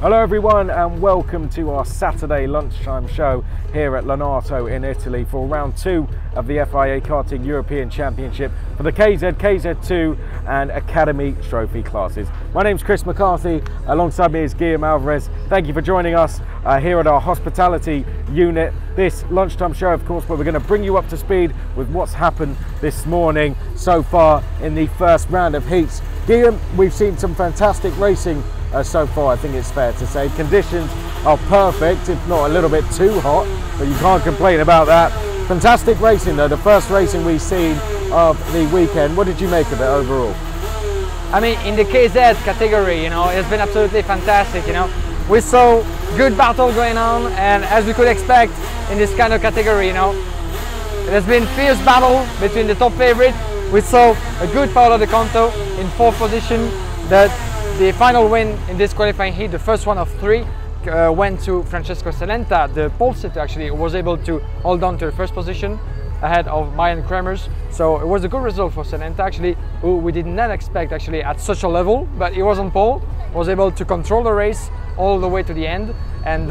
Hello everyone and welcome to our Saturday lunchtime show here at Lonato in Italy for round 2 of the FIA Karting European Championship for the KZ, KZ2 and Academy Trophy classes. My name's Chris McCarthy, alongside me is Guillaume Alvarez. Thank you for joining us here at our hospitality unit. This lunchtime show, of course, where we're going to bring you up to speed with what's happened this morning so far in the first round of heats. Guillaume, we've seen some fantastic racing so far, I think it's fair to say. Conditions are perfect, if not a little bit too hot, but you can't complain about that. Fantastic racing though, the first racing we've seen of the weekend. What did you make of it overall? I mean, in the KZ category, it's been absolutely fantastic, We saw good battle going on, and as we could expect in this kind of category, it has been fierce battle between the top favorite. We saw a good Paolo De Conto in 4th position. The final win in this qualifying heat, the first one of 3, went to Francesco Celenta, the pole sitter actually, who was able to hold on to the first position ahead of Marian Kremers. So it was a good result for Celenta actually, who we did not expect actually at such a level, but he was on pole, was able to control the race all the way to the end, and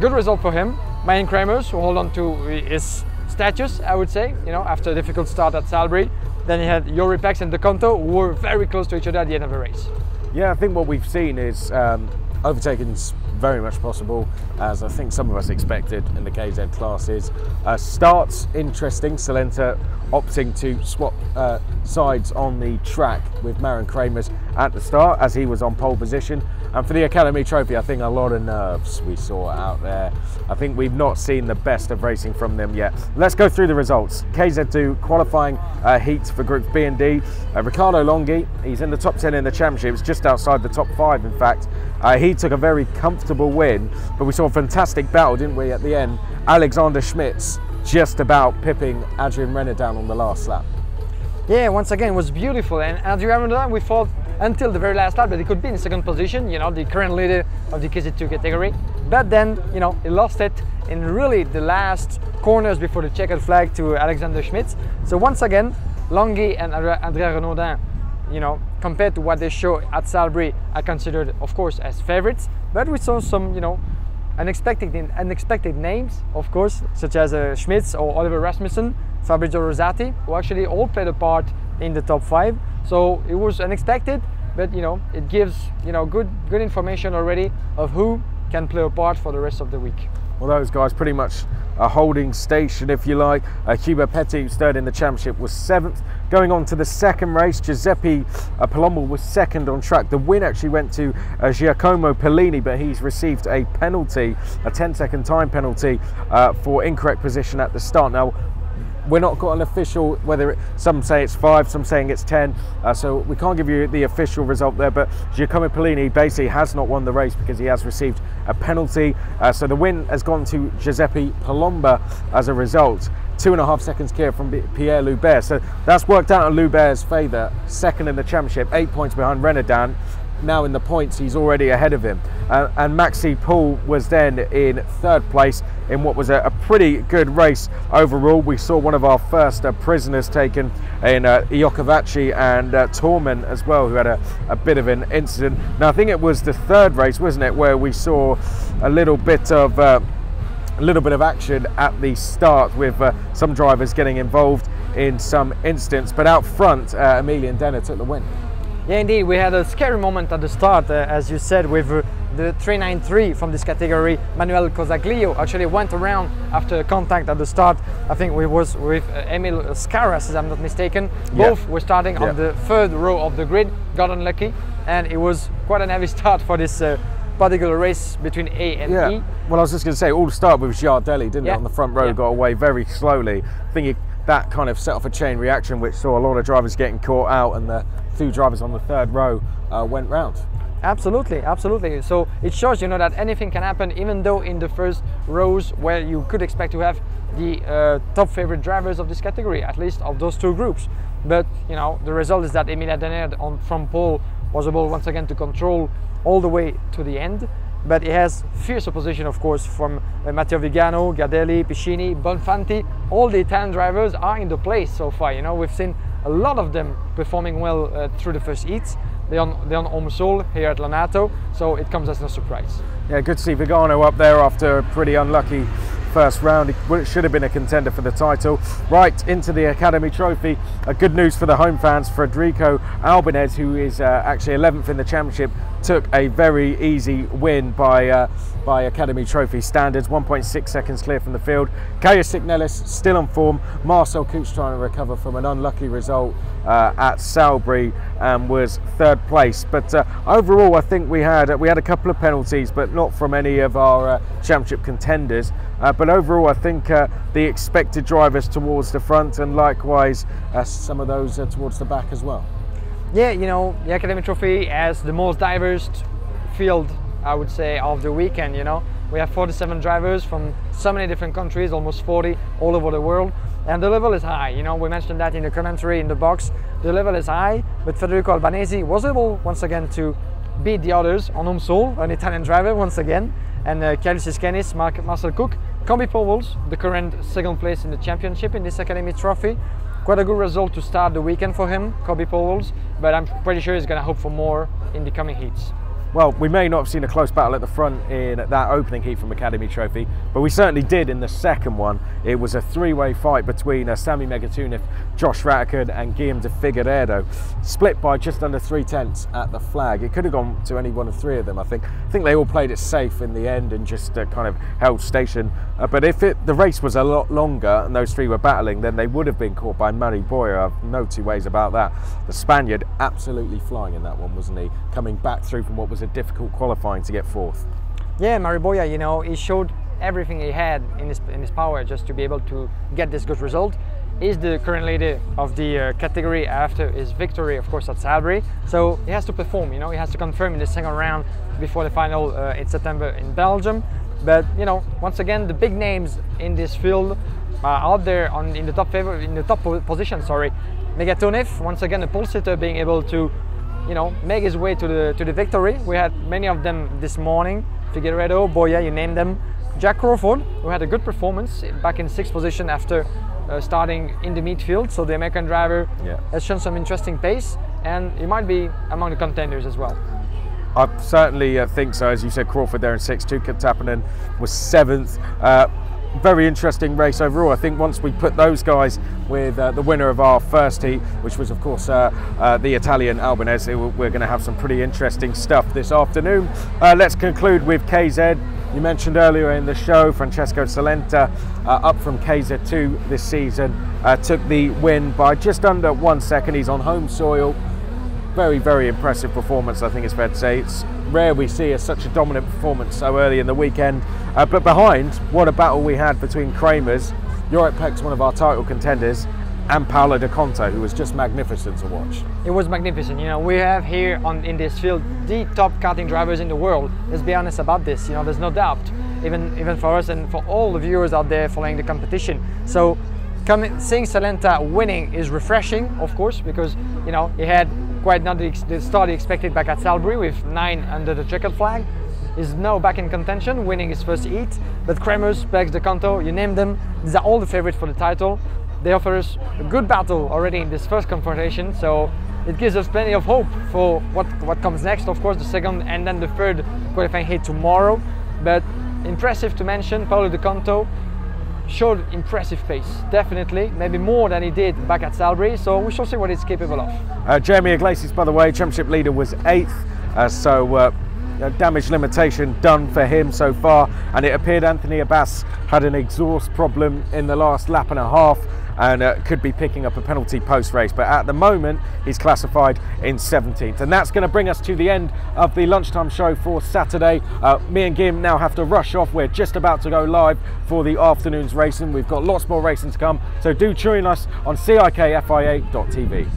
good result for him. Marian Kremers, who hold on to his status, I would say, after a difficult start at Salbris. Then you had Jori Pex and De Conto, who were very close to each other at the end of the race. Yeah, I think what we've seen is overtaking's very much possible, as I think some of us expected in the KZ classes. Starts interesting, Celenta opting to swap sides on the track with Marian Kremers at the start as he was on pole position. And for the Academy Trophy, I think a lot of nerves we saw out there. I think we've not seen the best of racing from them yet. Let's go through the results. KZ2 qualifying heats for Groups B and D. Riccardo Longhi, he's in the top 10 in the championship. It's just outside the top 5, in fact. He took a very comfortable win, but we saw a fantastic battle, didn't we, at the end? Alexander Schmitz just about pipping Adrian Renner down on the last lap. Yeah, once again, it was beautiful. And Adrian Renner, we thought until the very last lap that he could be in second position, the current leader of the KZ2 category. But then, he lost it in really the last corners before the checkered flag to Alexander Schmitz. So once again, Longhi and Andrea Renaudin, compared to what they show at Salbris, are considered, of course, as favorites. But we saw some, unexpected names, of course, such as Schmitz or Oliver Rasmussen, Fabrizio Rosati, who actually all played a part in the top 5. So it was unexpected, but it gives good information already of who can play a part for the rest of the week. Well, those guys pretty much a holding station, if you like. Hubert Petit, who's third in the championship, was 7th. Going on to the second race, Giuseppe Palombo was 2nd on track. The win actually went to Giacomo Pellini, but he's received a penalty, a 10-second time penalty for incorrect position at the start. Now, we're not got an official, some say it's 5, some saying it's 10, so we can't give you the official result there, but Giacomo Pellini basically has not won the race because he has received a penalty. So the win has gone to Giuseppe Palombo as a result. 2.5 seconds clear from Pierre Loubert. So that's worked out in Loubert's favour. 2nd in the championship, 8 points behind Renaudin. Now in the points, he's already ahead of him. And Maxi Poul was then in 3rd place in what was a pretty good race overall. We saw one of our first prisoners taken in Iocavacci and Torman as well, who had a bit of an incident. Now I think it was the 3rd race, wasn't it, where we saw a little bit of action at the start with some drivers getting involved in some incidents. But out front, Emilian Denner took the win. Yeah, indeed, we had a scary moment at the start, as you said, with the 393 from this category. Manuel Cosaglio actually went around after contact at the start. I think it was with Emil Scaras, as I'm not mistaken. Both were starting on the 3rd row of the grid, got unlucky, and it was quite an heavy start for this particular race between A and E. Well, I was just going to say, all started with Giardelli, didn't it, on the front row, got away very slowly. I think that kind of set off a chain reaction, which saw a lot of drivers getting caught out, and the 2 drivers on the 3rd row went round. Absolutely, absolutely. So it shows, that anything can happen, even though in the first rows where you could expect to have the top favorite drivers of this category, at least of those 2 groups. But, the result is that Emilian Denner from pole was able once again to control all the way to the end. But he has fierce opposition, of course, from Matteo Vigano, Gardelli, Piscini, Bonfanti. All the Italian drivers are in the place so far. We've seen a lot of them performing well through the first heats. They're on home soil here at Lonato, so it comes as no surprise. Yeah, good to see Vigano up there after a pretty unlucky first round. It should have been a contender for the title. Right into the Academy Trophy. Good news for the home fans. Federico Alvarez, who is actually 11th in the championship, took a very easy win by Academy Trophy standards. 1.6 seconds clear from the field. Kaya Signelis still on form. Marcel Cooch trying to recover from an unlucky result at Salisbury and was third place. But overall, I think we had a couple of penalties, but not from any of our championship contenders. But overall, I think the expected drivers towards the front, and likewise some of those towards the back as well. Yeah, you know, the Academy Trophy has the most diverse field, I would say, of the weekend. You know, we have 47 drivers from so many different countries, almost 40 all over the world, and the level is high. You know, we mentioned that in the commentary in the box. The level is high, but Federico Albanese was able once again to beat the others on home soil, an Italian driver once again, and Kyle Siskenis, Marcel Cook, Combi Powell's the current second place in the championship in this Academy Trophy. Quite a good result to start the weekend for him, Combi Powell's, but I'm pretty sure he's going to hope for more in the coming heats. Well, we may not have seen a close battle at the front in that opening heat from Academy Trophy, but we certainly did in the second one. It was a three-way fight between Sami Megatunif, Josh Rattigan and Guillaume de Figueiredo, split by just under 3/10 at the flag. It could have gone to any one of three of them, I think. I think they all played it safe in the end and just kind of held station. But if the race was a lot longer and those three were battling, then they would have been caught by Mari Boya. I've no two ways about that. The Spaniard absolutely flying in that one, wasn't he? Coming back through from what was a difficult qualifying to get fourth. Yeah, Mari Boya, you know, he showed everything he had in his power just to be able to get this good result. He's the current leader of the category after his victory, of course, at Salisbury. So he has to perform, you know, he has to confirm in the second round before the final in September in Belgium. But, you know, once again, the big names in this field are out there in the top position. Sorry, Megatunif, once again, a pole sitter, being able to, you know, make his way to the victory. We had many of them this morning. Figueiredo, Boya, you named them. Jack Crawford, who had a good performance back in 6th position after starting in the midfield. So the American driver has shown some interesting pace, and he might be among the contenders as well. I certainly think so. As you said, Crawford there in 6th, Tuukka Tappinen was 7th. Very interesting race overall. I think once we put those guys with the winner of our first heat, which was of course the Italian Albanese, we're going to have some pretty interesting stuff this afternoon. Let's conclude with KZ. You mentioned earlier in the show, Francesco Salenta, up from KZ2 this season, took the win by just under 1 second. He's on home soil. Very, very impressive performance, I think it's fair to say. It's rare we see such a dominant performance so early in the weekend. But behind, what a battle we had between Kramers, Jorik Peck's one of our title contenders, and Paolo De Conto, who was just magnificent to watch. It was magnificent. You know, we have here in this field the top karting drivers in the world. Let's be honest about this. You know, there's no doubt, even for us and for all the viewers out there following the competition. So seeing Salenta winning is refreshing, of course, because, you know, he had quite not the start he expected back at Salisbury with 9 under the checkered flag. He's now back in contention, winning his first heat. But Kramers, Peck, De Conto, you name them, these are all the favorites for the title. They offer us a good battle already in this first confrontation, so it gives us plenty of hope for what comes next. Of course, the second and then the third qualifying heat tomorrow. But impressive to mention, Paolo De Conto showed impressive pace, definitely, maybe more than he did back at Salisbury, so we shall see what he's capable of. Jeremy Iglesias, by the way, championship leader, was 8th, so damage limitation done for him so far, and it appeared Anthony Abbas had an exhaust problem in the last lap and a half, and could be picking up a penalty post-race, but at the moment he's classified in 17th. And that's going to bring us to the end of the lunchtime show for Saturday. Me and Guillaume now have to rush off. We're just about to go live for the afternoon's racing. We've got lots more racing to come, so do join us on CIKFIA.tv.